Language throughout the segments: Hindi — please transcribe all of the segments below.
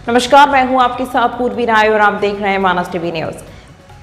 नमस्कार, मैं हूं आपके साथ पूर्वी राय और आप देख रहे हैं मानस टीवी न्यूज।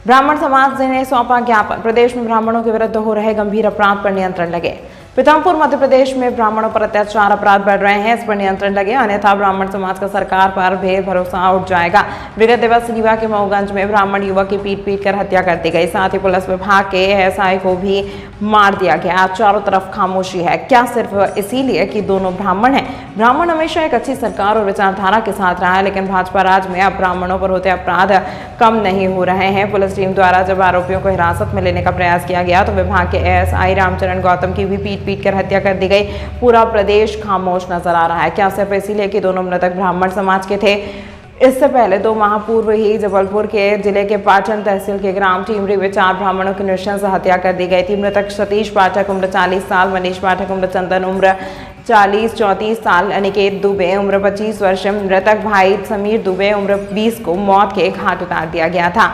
ब्राह्मण समाज ने सौंपा ज्ञापन। प्रदेश में ब्राह्मणों के विरुद्ध हो रहे गंभीर अपराध पर नियंत्रण लगे। पीथमपुर मध्य प्रदेश में ब्राह्मणों पर अत्याचार अपराध बढ़ रहे हैं, इस पर नियंत्रण लगे, अन्यथा ब्राह्मण समाज का सरकार पर बेर भरोसा उठ जाएगा। विगत दिवस रीवा के मऊगंज में ब्राह्मण युवक की पीट कर हत्या कर दी गई। साथ ही पुलिस विभाग के एएसआई को भी मार दिया गया। आज चारों तरफ खामोशी है। क्या सिर्फ इसीलिए कि दोनों ब्राह्मण हैं? ब्राह्मण हमेशा एक अच्छी सरकार और विचारधारा के साथ रहा है, लेकिन भाजपा राज में अब ब्राह्मणों पर होते अपराध कम नहीं हो रहे हैं। पुलिस टीम द्वारा जब आरोपियों को हिरासत में लेने का प्रयास किया गया तो विभाग के एएसआई रामचरण गौतम की भी पीट कर हत्या कर दी गई। पूरा प्रदेश खामोश नजर आ रहा है। क्या सिर्फ इसीलिए कि दोनों मृतक ब्राह्मण समाज के थे? इससे पहले 2 माह पूर्व ही जबलपुर के जिले के पाटन तहसील के ग्राम टीमरी में 4 ब्राह्मणों की नृशंस हत्या कर दी गई थी। मृतक सतीश पाठक उम्र 40 साल, मनीष पाठक उम्र चंदन उम्र 40-34 साल, अनिकेत दुबे उम्र 25 वर्ष, मृतक भाई समीर दुबे उम्र 20 को मौत के घाट उतार दिया गया था।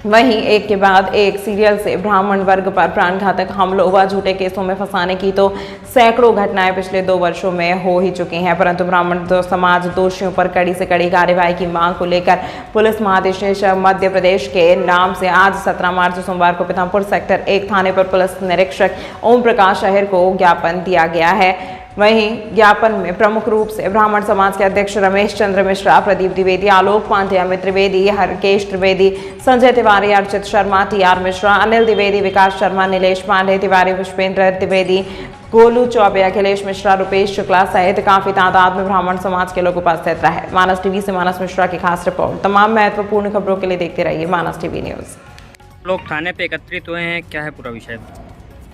वहीं एक के बाद एक सीरियल से ब्राह्मण वर्ग पर प्राणघातक हमलों व झूठे केसों में फंसाने की तो सैकड़ों घटनाएं पिछले 2 वर्षों में हो ही चुकी हैं, परंतु ब्राह्मण समाज दोषियों पर कड़ी से कड़ी कार्यवाही की मांग को लेकर पुलिस महानिदेश मध्य प्रदेश के नाम से आज 17 मार्च सोमवार को पीथमपुर सेक्टर 1 थाने पर पुलिस निरीक्षक ओम प्रकाश अहिर को ज्ञापन दिया गया है। वहीं ज्ञापन में प्रमुख रूप से ब्राह्मण समाज के अध्यक्ष रमेश चंद्र मिश्रा, प्रदीप द्विवेदी, आलोक पांडे, अमित त्रिवेदी, हरकेश त्रिवेदी, संजय तिवारी, अर्चित शर्मा, टीआर मिश्रा, अनिल द्विवेदी, विकास शर्मा, नीलेश पांडे, तिवारी, पुष्पेंद्र द्विवेदी, गोलू चौबे, अखिलेश मिश्रा, रुपेश शुक्ला सहित काफी तादाद में ब्राह्मण समाज के लोग उपस्थित रहे। मानस टीवी से मानस मिश्रा की खास रिपोर्ट। तमाम महत्वपूर्ण खबरों के लिए देखते रहिए मानस टीवी न्यूज। लोग थाने पे एकत्रित हुए हैं, क्या है पूरा विषय?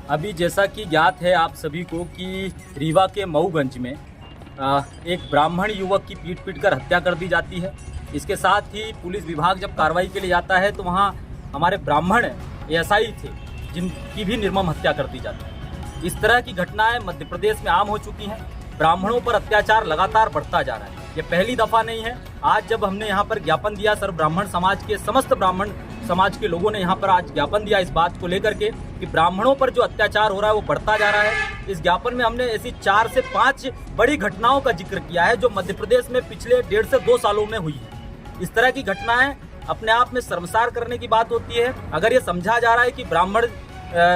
अभी जैसा कि ज्ञात है आप सभी को कि रीवा के मऊगंज में एक ब्राह्मण युवक की पीट कर हत्या कर दी जाती है। इसके साथ ही पुलिस विभाग जब कार्रवाई के लिए जाता है तो वहाँ हमारे ब्राह्मण एएसआई थे जिनकी भी निर्मम हत्या कर दी जाती है। इस तरह की घटनाएं मध्य प्रदेश में आम हो चुकी हैं। ब्राह्मणों पर अत्याचार लगातार बढ़ता जा रहा है। ये पहली दफ़ा नहीं है। आज जब हमने यहाँ पर ज्ञापन दिया, सर्व ब्राह्मण समाज के समस्त ब्राह्मण समाज के लोगों ने यहाँ पर आज ज्ञापन दिया इस बात को लेकर के कि ब्राह्मणों पर जो अत्याचार हो रहा है वो बढ़ता जा रहा है। इस ज्ञापन में हमने ऐसी 4 से 5 बड़ी घटनाओं का जिक्र किया है जो मध्य प्रदेश में पिछले 1.5 से 2 सालों में हुई है। इस तरह की घटनाएं अपने आप में शर्मसार करने की बात होती है। अगर ये समझा जा रहा है कि ब्राह्मण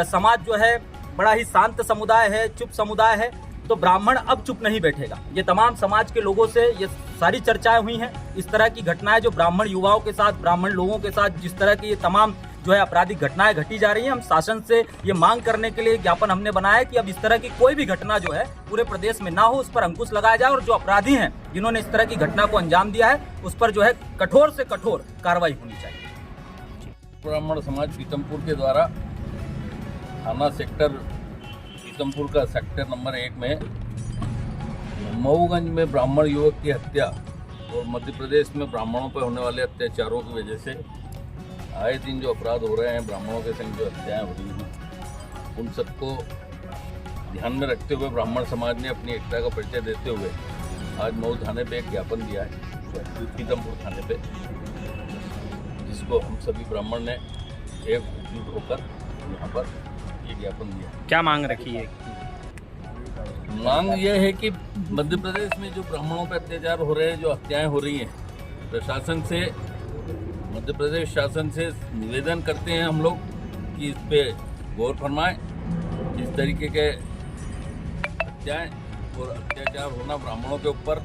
समाज जो है बड़ा ही शांत समुदाय है, चुप समुदाय है, तो ब्राह्मण अब चुप नहीं बैठेगा। ये तमाम समाज के लोगों से ये सारी चर्चाएं हुई हैं। इस तरह की घटनाएं जो ब्राह्मण युवाओं के साथ, ब्राह्मण लोगों के साथ जिस तरह की ये तमाम जो है आपराधिक घटनाएं घटी जा रही हैं, हम शासन से ये मांग करने के लिए ज्ञापन हमने बनाया कि अब इस तरह की कोई भी घटना जो है पूरे प्रदेश में ना हो, उस पर अंकुश लगाया जाए और जो अपराधी हैं जिन्होंने इस तरह की घटना को अंजाम दिया है उस पर जो है कठोर से कठोर कार्रवाई होनी चाहिए। ब्राह्मण समाज पीथमपुर के द्वारा थाना सेक्टर पीथमपुर का सेक्टर नंबर 1 में मऊगंज में ब्राह्मण युवक की हत्या और मध्य प्रदेश में ब्राह्मणों पर होने वाले अत्याचारों की वजह से आए दिन जो अपराध हो रहे हैं, ब्राह्मणों के संग जो हत्याएं हो रही हैं, उन सबको ध्यान में रखते हुए ब्राह्मण समाज ने अपनी एकता का परिचय देते हुए आज मऊ थाने पे एक ज्ञापन दिया है, पीथमपुर थाने पे, जिसको हम सभी ब्राह्मण ने एकजुट होकर यहाँ पर ये ज्ञापन दिया। क्या मांग रखी है? मांग यह है कि मध्य प्रदेश में जो ब्राह्मणों पर अत्याचार हो रहे हैं, जो हत्याएं हो रही हैं, प्रशासन से, मध्य प्रदेश शासन से निवेदन करते हैं हम लोग कि इस पे गौर फरमाएं। इस तरीके के हत्याएं और अत्याचार होना ब्राह्मणों के ऊपर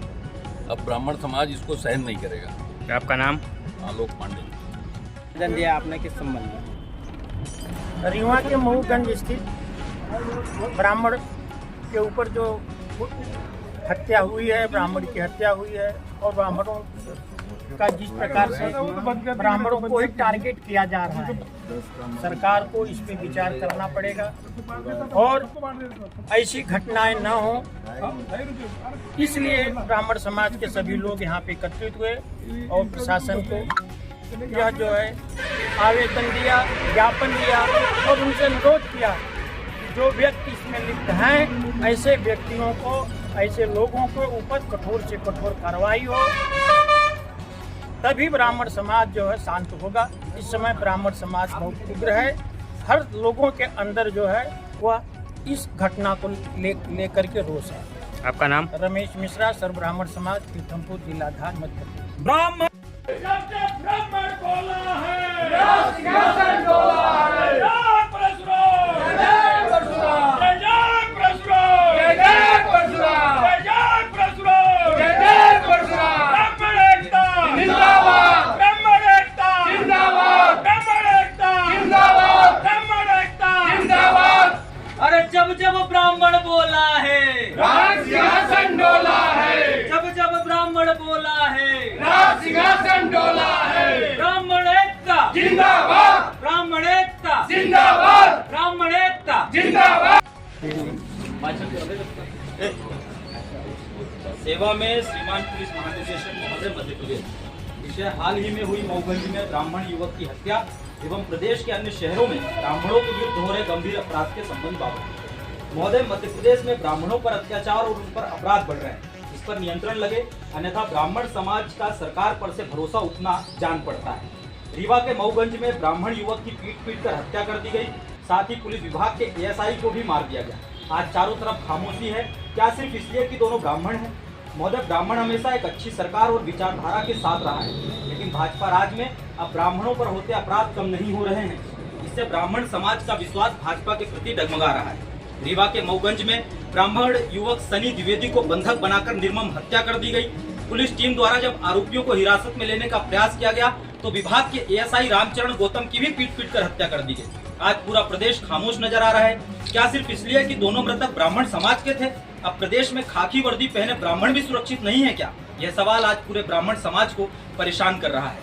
अब ब्राह्मण समाज इसको सहन नहीं करेगा। आपका नाम? आलोक पांडे। निवेदन दिया आपने किस संबंध में? रीवा के मऊगंज स्थित ब्राह्मण के ऊपर जो हत्या हुई है, ब्राह्मण की हत्या हुई है और ब्राह्मणों का जिस प्रकार से ब्राह्मणों को ही टारगेट किया जा रहा है, सरकार को इस पे विचार करना पड़ेगा और ऐसी घटनाएं न हो, इसलिए ब्राह्मण समाज के सभी लोग यहाँ पे एकत्रित हुए और प्रशासन को यह जो है आवेदन दिया, ज्ञापन दिया और उनसे अनुरोध किया जो व्यक्ति इसमें लिप्त हैं ऐसे व्यक्तियों को, ऐसे लोगों को ऊपर कठोर से कठोर कार्रवाई हो, तभी ब्राह्मण समाज जो है शांत होगा। इस समय ब्राह्मण समाज बहुत उग्र है। हर लोगों के अंदर जो है वह इस घटना को लेकर के रोष है। आपका नाम? रमेश मिश्रा, सर्व ब्राह्मण समाज, पीथमपुर, जिला धार, मध्य प्रदेश। ब्राह्मण अरे जब जब ब्राह्मण बोला है राज सिंहासन डोला है, जब जब ब्राह्मण बोला है राज सिंहासन डोला है। ब्राह्मण एकता जिंदाबाद, ब्राह्मण एकता जिंदाबाद, ब्राह्मण एकता। जिंदाबाद। सेवा में श्रीमान पुलिस महानिदेशक महोदय मध्य प्रदेश विषय हाल ही में हुई मऊगंज में ब्राह्मण युवक की हत्या एवं प्रदेश के अन्य शहरों में ब्राह्मणों के विरुद्ध हो रहे गंभीर अपराध के संबंध बाबत महोदय, मध्य प्रदेश में ब्राह्मणों पर अत्याचार और उन पर अपराध बढ़ रहे हैं, इस पर नियंत्रण लगे, अन्यथा ब्राह्मण समाज का सरकार पर से भरोसा उठना जान पड़ता है। रीवा के मऊगंज में ब्राह्मण युवक की पीट कर हत्या कर दी गई, साथ ही पुलिस विभाग के एएसआई को भी मार दिया गया। आज चारों तरफ खामोशी है, क्या सिर्फ इसलिए कि दोनों ब्राह्मण हैं? महोदय, ब्राह्मण हमेशा एक अच्छी सरकार और विचारधारा के साथ रहा है, लेकिन भाजपा राज में अब ब्राह्मणों पर होते अपराध कम नहीं हो रहे हैं। इससे ब्राह्मण समाज का विश्वास भाजपा के प्रति डगमगा रहा है। रीवा के मऊगंज में ब्राह्मण युवक सनी द्विवेदी को बंधक बनाकर निर्मम हत्या कर दी गई। पुलिस टीम द्वारा जब आरोपियों को हिरासत में लेने का प्रयास किया गया तो विभाग के एएसआई रामचरण गौतम की भी पीट कर हत्या कर दी गई। आज पूरा प्रदेश खामोश नजर आ रहा है, क्या सिर्फ इसलिए कि दोनों मृतक ब्राह्मण समाज के थे? अब प्रदेश में खाकी वर्दी पहने ब्राह्मण भी सुरक्षित नहीं है क्या? यह सवाल आज पूरे ब्राह्मण समाज को परेशान कर रहा है।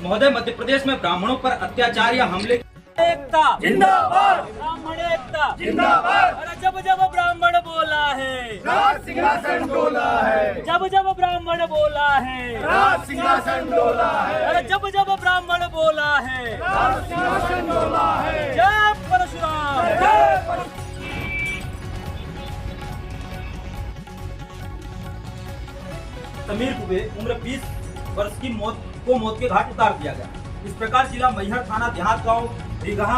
महोदय, मध्य प्रदेश में ब्राह्मणों पर अत्याचार या हमले एकता जिंदाबाद, ब्राह्मण एकता जिंदाबाद। अरे जब जब ब्राह्मण बोला है राज सिंहासन डोला है, जब जब ब्राह्मण बोला है राज सिंहासन डोला है, अरे जब जब ब्राह्मण बोला है राज सिंहासन डोला है। जय परशुराम। जय परशुराम। समीर कुबे उम्र 20 वर्ष की मौत के घाट उतार दिया गया। इस प्रकार जिला मैहर थाना देहात गांव रीगहा